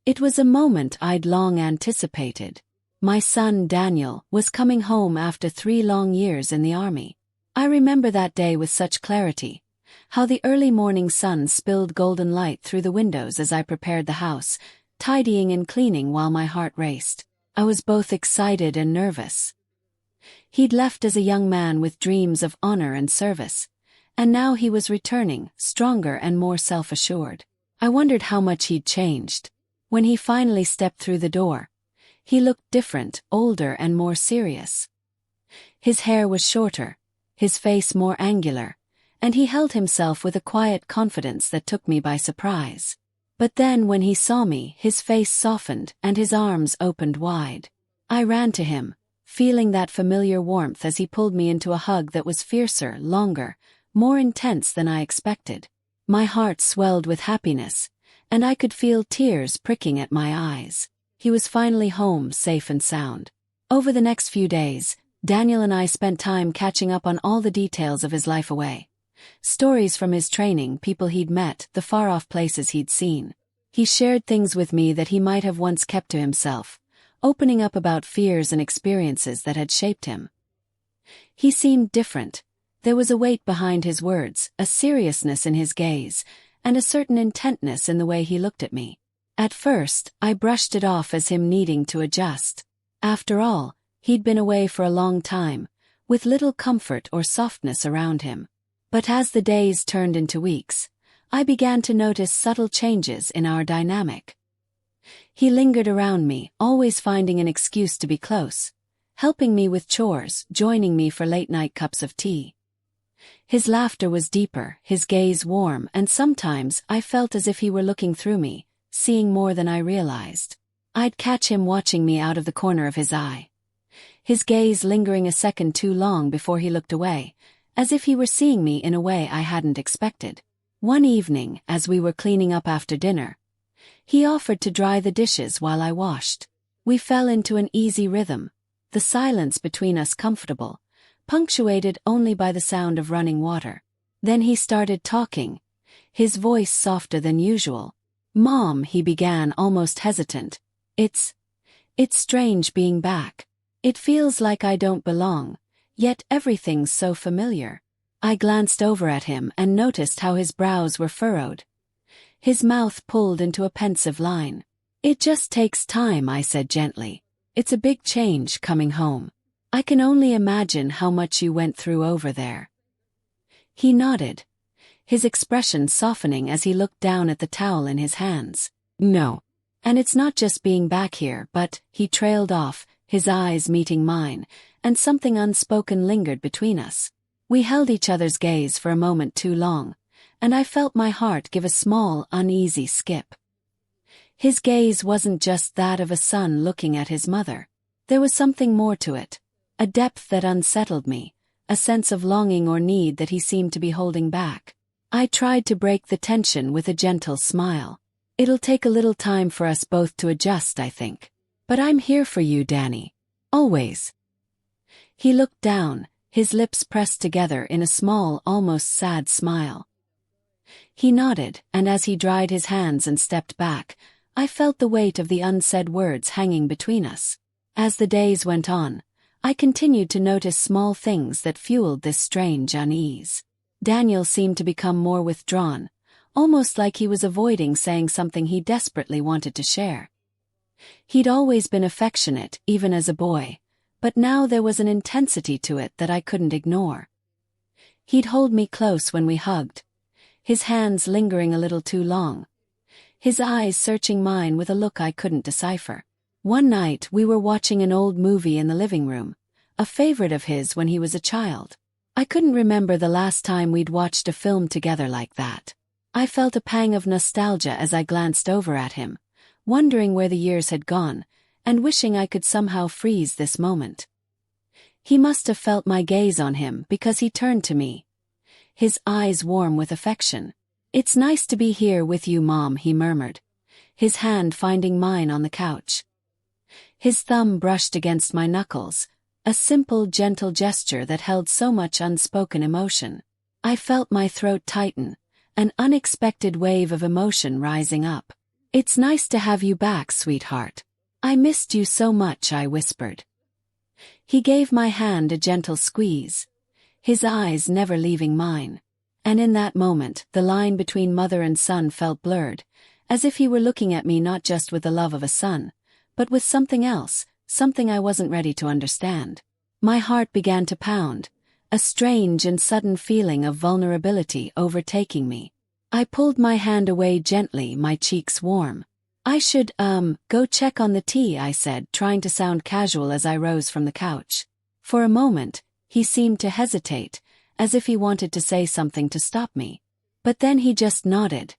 It was a moment I'd long anticipated. My son, Daniel, was coming home after 3 long years in the army. I remember that day with such clarity, how the early morning sun spilled golden light through the windows as I prepared the house, tidying and cleaning while my heart raced. I was both excited and nervous. He'd left as a young man with dreams of honor and service, and now he was returning, stronger and more self-assured. I wondered how much he'd changed. When he finally stepped through the door, he looked different, older and more serious. His hair was shorter, his face more angular, and he held himself with a quiet confidence that took me by surprise. But then when he saw me, his face softened and his arms opened wide. I ran to him, feeling that familiar warmth as he pulled me into a hug that was fiercer, longer, more intense than I expected. My heart swelled with happiness, and I could feel tears pricking at my eyes. He was finally home, safe and sound. Over the next few days, Daniel and I spent time catching up on all the details of his life away. Stories from his training, people he'd met, the far-off places he'd seen. He shared things with me that he might have once kept to himself, opening up about fears and experiences that had shaped him. He seemed different. There was a weight behind his words, a seriousness in his gaze, and a certain intentness in the way he looked at me. At first, I brushed it off as him needing to adjust. After all, he'd been away for a long time, with little comfort or softness around him. But as the days turned into weeks, I began to notice subtle changes in our dynamic. He lingered around me, always finding an excuse to be close, helping me with chores, joining me for late-night cups of tea. His laughter was deeper, his gaze warm, and sometimes I felt as if he were looking through me, seeing more than I realized. I'd catch him watching me out of the corner of his eye, his gaze lingering a second too long before he looked away, as if he were seeing me in a way I hadn't expected. One evening, as we were cleaning up after dinner, he offered to dry the dishes while I washed. We fell into an easy rhythm, the silence between us comfortable, punctuated only by the sound of running water. Then he started talking, his voice softer than usual. "Mom," he began, almost hesitant. It's strange being back. It feels like I don't belong, yet everything's so familiar." I glanced over at him and noticed how his brows were furrowed. His mouth pulled into a pensive line. "It just takes time," I said gently. "It's a big change coming home. I can only imagine how much you went through over there." He nodded, his expression softening as he looked down at the towel in his hands. "No. And it's not just being back here, but," he trailed off, his eyes meeting mine, and something unspoken lingered between us. We held each other's gaze for a moment too long, and I felt my heart give a small, uneasy skip. His gaze wasn't just that of a son looking at his mother. There was something more to it, a depth that unsettled me, a sense of longing or need that he seemed to be holding back. I tried to break the tension with a gentle smile. "It'll take a little time for us both to adjust, I think. But I'm here for you, Danny. Always." He looked down, his lips pressed together in a small, almost sad smile. He nodded, and as he dried his hands and stepped back, I felt the weight of the unsaid words hanging between us. As the days went on, I continued to notice small things that fueled this strange unease. Daniel seemed to become more withdrawn, almost like he was avoiding saying something he desperately wanted to share. He'd always been affectionate, even as a boy, but now there was an intensity to it that I couldn't ignore. He'd hold me close when we hugged, his hands lingering a little too long, his eyes searching mine with a look I couldn't decipher. One night we were watching an old movie in the living room, a favorite of his when he was a child. I couldn't remember the last time we'd watched a film together like that. I felt a pang of nostalgia as I glanced over at him, wondering where the years had gone, and wishing I could somehow freeze this moment. He must have felt my gaze on him because he turned to me, his eyes warm with affection. "It's nice to be here with you, Mom," he murmured, his hand finding mine on the couch. His thumb brushed against my knuckles, a simple, gentle gesture that held so much unspoken emotion. I felt my throat tighten, an unexpected wave of emotion rising up. "It's nice to have you back, sweetheart. I missed you so much," I whispered. He gave my hand a gentle squeeze, his eyes never leaving mine. And in that moment, the line between mother and son felt blurred, as if he were looking at me not just with the love of a son, but with something else, something I wasn't ready to understand. My heart began to pound, a strange and sudden feeling of vulnerability overtaking me. I pulled my hand away gently, my cheeks warm. "I should, go check on the tea," I said, trying to sound casual as I rose from the couch. For a moment, he seemed to hesitate, as if he wanted to say something to stop me. But then he just nodded,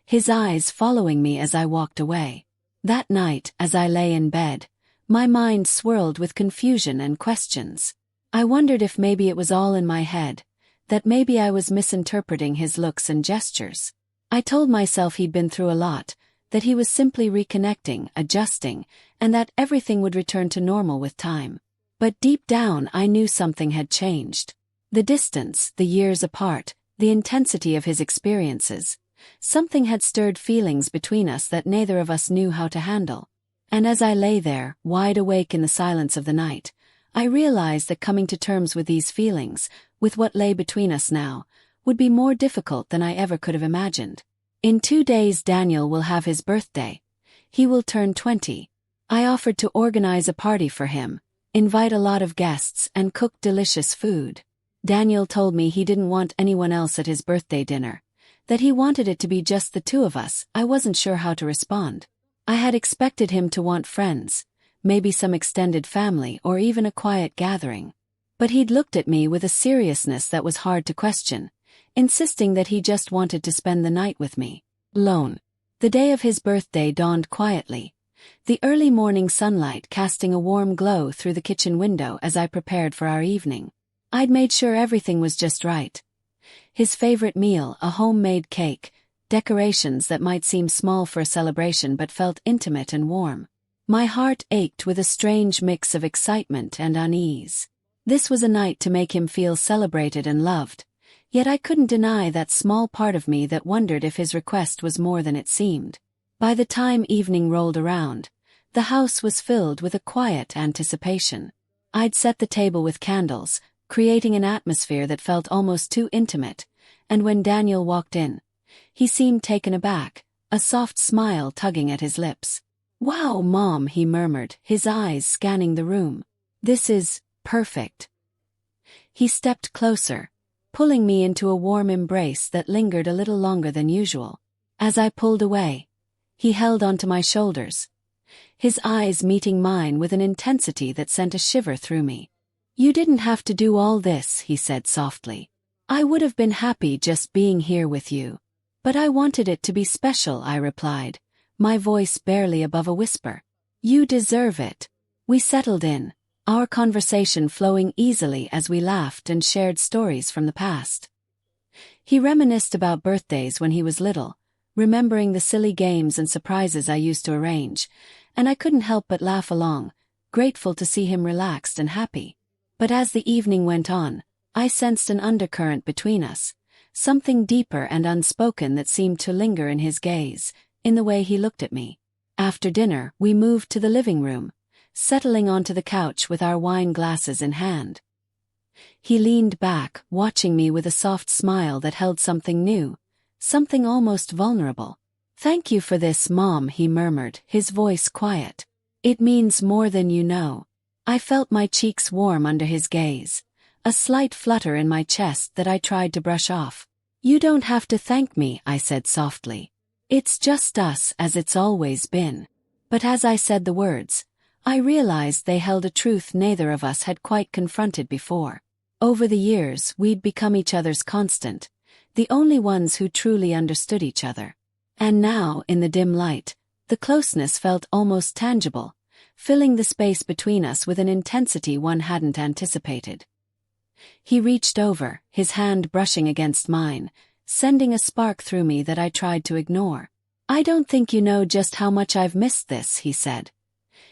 his eyes following me as I walked away. That night, as I lay in bed, my mind swirled with confusion and questions. I wondered if maybe it was all in my head, that maybe I was misinterpreting his looks and gestures. I told myself he'd been through a lot, that he was simply reconnecting, adjusting, and that everything would return to normal with time. But deep down I knew something had changed. The distance, the years apart, the intensity of his experiences. Something had stirred feelings between us that neither of us knew how to handle. And as I lay there, wide awake in the silence of the night, I realized that coming to terms with these feelings, with what lay between us now, would be more difficult than I ever could have imagined. In 2 days Daniel will have his birthday. He will turn 20. I offered to organize a party for him, invite a lot of guests, and cook delicious food. Daniel told me he didn't want anyone else at his birthday dinner, that he wanted it to be just the two of us. I wasn't sure how to respond. I had expected him to want friends, maybe some extended family or even a quiet gathering. But he'd looked at me with a seriousness that was hard to question, insisting that he just wanted to spend the night with me, alone. The day of his birthday dawned quietly, the early morning sunlight casting a warm glow through the kitchen window as I prepared for our evening. I'd made sure everything was just right. His favorite meal, a homemade cake, decorations that might seem small for a celebration but felt intimate and warm. My heart ached with a strange mix of excitement and unease. This was a night to make him feel celebrated and loved, yet I couldn't deny that small part of me that wondered if his request was more than it seemed. By the time evening rolled around, the house was filled with a quiet anticipation. I'd set the table with candles, creating an atmosphere that felt almost too intimate, and when Daniel walked in, he seemed taken aback, a soft smile tugging at his lips. "Wow, Mom," he murmured, his eyes scanning the room. "This is perfect." He stepped closer, pulling me into a warm embrace that lingered a little longer than usual. As I pulled away, he held onto my shoulders, his eyes meeting mine with an intensity that sent a shiver through me. "You didn't have to do all this," he said softly. "I would have been happy just being here with you. But I wanted it to be special," I replied, my voice barely above a whisper. "You deserve it." We settled in, our conversation flowing easily as we laughed and shared stories from the past. He reminisced about birthdays when he was little, remembering the silly games and surprises I used to arrange, and I couldn't help but laugh along, grateful to see him relaxed and happy. But as the evening went on, I sensed an undercurrent between us, something deeper and unspoken that seemed to linger in his gaze, in the way he looked at me. After dinner, we moved to the living room, settling onto the couch with our wine glasses in hand. He leaned back, watching me with a soft smile that held something new, something almost vulnerable. "Thank you for this, Mom," he murmured, his voice quiet. "It means more than you know." I felt my cheeks warm under his gaze, a slight flutter in my chest that I tried to brush off. "You don't have to thank me," I said softly. "It's just us as it's always been." But as I said the words, I realized they held a truth neither of us had quite confronted before. Over the years, we'd become each other's constant, the only ones who truly understood each other. And now, in the dim light, the closeness felt almost tangible, filling the space between us with an intensity one hadn't anticipated. He reached over, his hand brushing against mine, sending a spark through me that I tried to ignore. "I don't think you know just how much I've missed this," he said,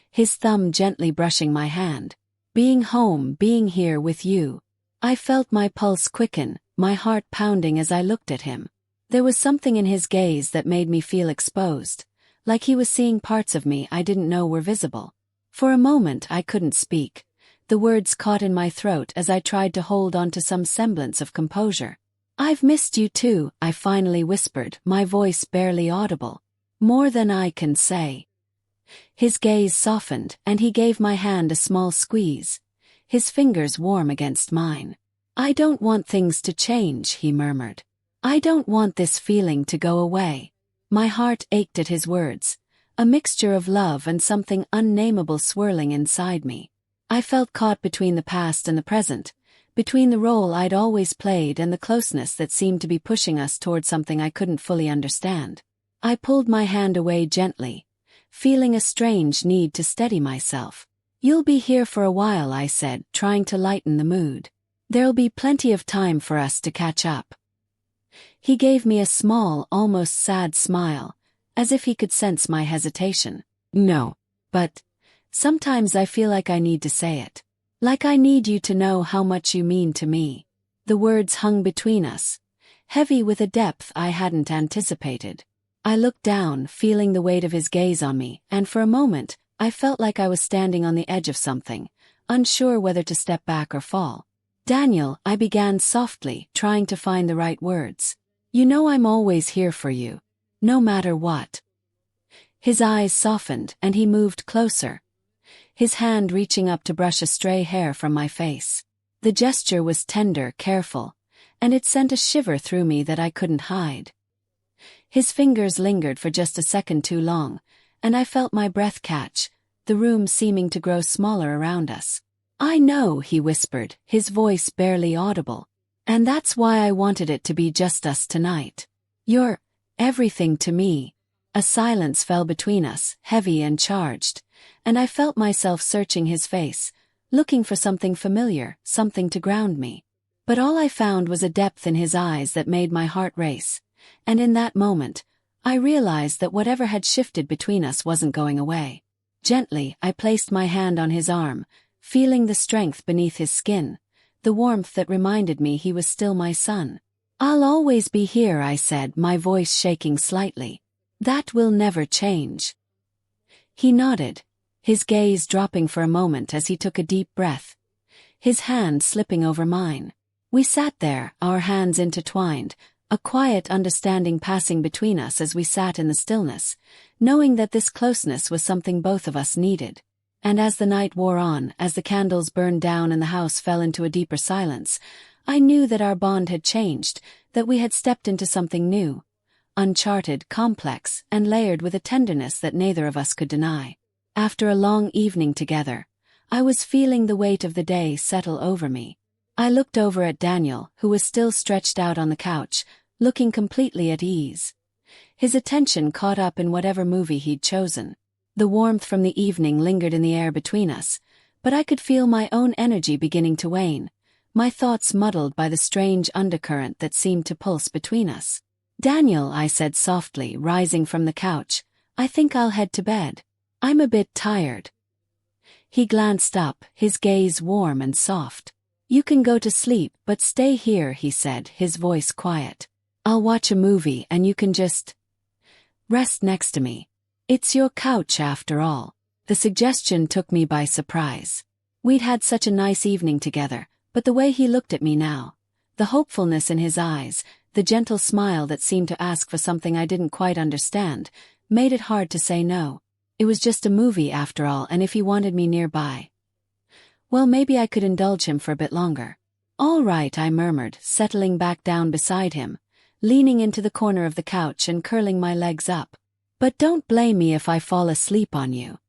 his thumb gently brushing my hand. "Being home, being here with you." I felt my pulse quicken, my heart pounding as I looked at him. There was something in his gaze that made me feel exposed, like he was seeing parts of me I didn't know were visible. For a moment I couldn't speak. The words caught in my throat as I tried to hold on to some semblance of composure. "I've missed you too," I finally whispered, my voice barely audible. "More than I can say." His gaze softened, and he gave my hand a small squeeze, his fingers warm against mine. "I don't want things to change," he murmured. "I don't want this feeling to go away." My heart ached at his words, a mixture of love and something unnameable swirling inside me. I felt caught between the past and the present, between the role I'd always played and the closeness that seemed to be pushing us toward something I couldn't fully understand. I pulled my hand away gently, feeling a strange need to steady myself. "You'll be here for a while," I said, trying to lighten the mood. "There'll be plenty of time for us to catch up." He gave me a small, almost sad smile, as if he could sense my hesitation. "No. But sometimes I feel like I need to say it. Like I need you to know how much you mean to me." The words hung between us, heavy with a depth I hadn't anticipated. I looked down, feeling the weight of his gaze on me, and for a moment, I felt like I was standing on the edge of something, unsure whether to step back or fall. "Daniel," I began softly, trying to find the right words. "You know I'm always here for you, no matter what." His eyes softened, and he moved closer, his hand reaching up to brush a stray hair from my face. The gesture was tender, careful, and it sent a shiver through me that I couldn't hide. His fingers lingered for just a second too long, and I felt my breath catch, the room seeming to grow smaller around us. "I know," he whispered, his voice barely audible. "And that's why I wanted it to be just us tonight. You're everything to me." A silence fell between us, heavy and charged, and I felt myself searching his face, looking for something familiar, something to ground me. But all I found was a depth in his eyes that made my heart race, and in that moment, I realized that whatever had shifted between us wasn't going away. Gently, I placed my hand on his arm, feeling the strength beneath his skin, the warmth that reminded me he was still my son. "I'll always be here," I said, my voice shaking slightly. "That will never change." He nodded, his gaze dropping for a moment as he took a deep breath, his hand slipping over mine. We sat there, our hands intertwined, a quiet understanding passing between us as we sat in the stillness, knowing that this closeness was something both of us needed. And as the night wore on, as the candles burned down and the house fell into a deeper silence, I knew that our bond had changed, that we had stepped into something new, uncharted, complex, and layered with a tenderness that neither of us could deny. After a long evening together, I was feeling the weight of the day settle over me. I looked over at Daniel, who was still stretched out on the couch, looking completely at ease, his attention caught up in whatever movie he'd chosen. The warmth from the evening lingered in the air between us, but I could feel my own energy beginning to wane, my thoughts muddled by the strange undercurrent that seemed to pulse between us. "Daniel," I said softly, rising from the couch, "I think I'll head to bed. I'm a bit tired." He glanced up, his gaze warm and soft. "You can go to sleep, but stay here," he said, his voice quiet. "I'll watch a movie and you can just rest next to me. It's your couch after all." The suggestion took me by surprise. We'd had such a nice evening together, but the way he looked at me now, the hopefulness in his eyes, the gentle smile that seemed to ask for something I didn't quite understand, made it hard to say no. It was just a movie after all, and if he wanted me nearby, well, maybe I could indulge him for a bit longer. "All right," I murmured, settling back down beside him, leaning into the corner of the couch and curling my legs up. "But don't blame me if I fall asleep on you."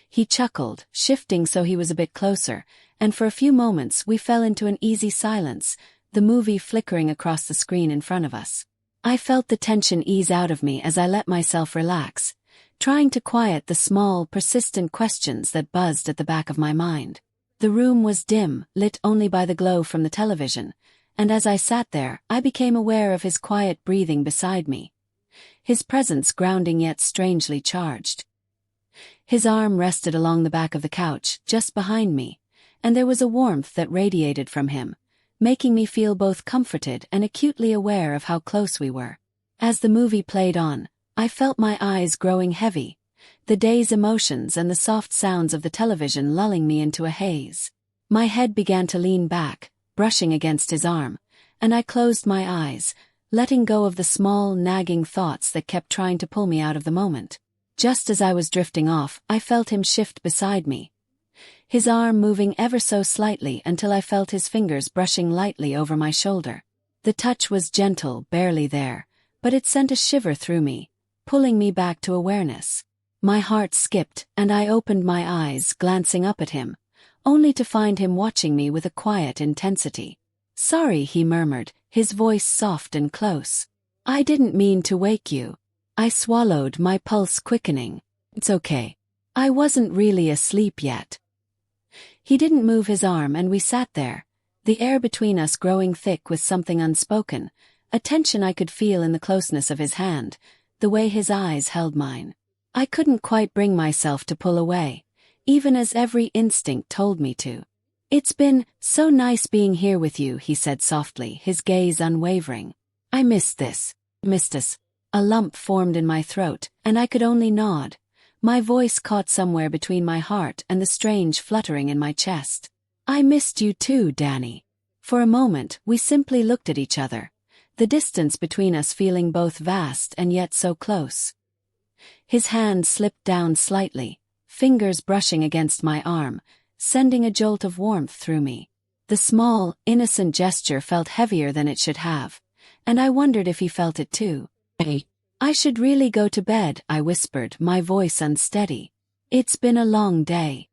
He chuckled, shifting so he was a bit closer, and for a few moments we fell into an easy silence, the movie flickering across the screen in front of us. I felt the tension ease out of me as I let myself relax, trying to quiet the small, persistent questions that buzzed at the back of my mind. The room was dim, lit only by the glow from the television, and as I sat there, I became aware of his quiet breathing beside me, his presence grounding yet strangely charged. His arm rested along the back of the couch, just behind me, and there was a warmth that radiated from him, making me feel both comforted and acutely aware of how close we were. As the movie played on, I felt my eyes growing heavy, the day's emotions and the soft sounds of the television lulling me into a haze. My head began to lean back, brushing against his arm, and I closed my eyes, letting go of the small, nagging thoughts that kept trying to pull me out of the moment. Just as I was drifting off, I felt him shift beside me, his arm moving ever so slightly until I felt his fingers brushing lightly over my shoulder. The touch was gentle, barely there, but it sent a shiver through me, pulling me back to awareness. My heart skipped, and I opened my eyes, glancing up at him, only to find him watching me with a quiet intensity. "Sorry," he murmured, his voice soft and close. "I didn't mean to wake you." I swallowed, my pulse quickening. "It's okay. I wasn't really asleep yet." He didn't move his arm and we sat there, the air between us growing thick with something unspoken, a tension I could feel in the closeness of his hand, the way his eyes held mine. I couldn't quite bring myself to pull away, even as every instinct told me to. "It's been so nice being here with you," he said softly, his gaze unwavering. "I missed this. Missed us." A lump formed in my throat, and I could only nod, my voice caught somewhere between my heart and the strange fluttering in my chest. "I missed you too, Danny." For a moment, we simply looked at each other, the distance between us feeling both vast and yet so close. His hand slipped down slightly, fingers brushing against my arm, sending a jolt of warmth through me. The small, innocent gesture felt heavier than it should have, and I wondered if he felt it too. "Hey, I should really go to bed," I whispered, my voice unsteady. "It's been a long day."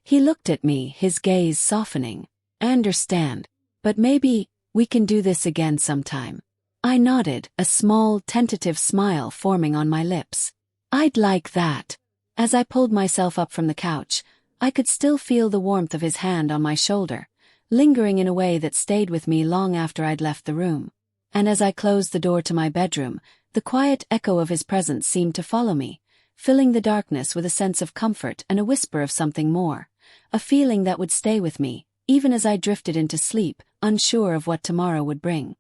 He looked at me, his gaze softening. "I understand, but maybe we can do this again sometime." I nodded, a small, tentative smile forming on my lips. "I'd like that." As I pulled myself up from the couch, I could still feel the warmth of his hand on my shoulder, lingering in a way that stayed with me long after I'd left the room. And as I closed the door to my bedroom, the quiet echo of his presence seemed to follow me, filling the darkness with a sense of comfort and a whisper of something more, a feeling that would stay with me, even as I drifted into sleep, unsure of what tomorrow would bring.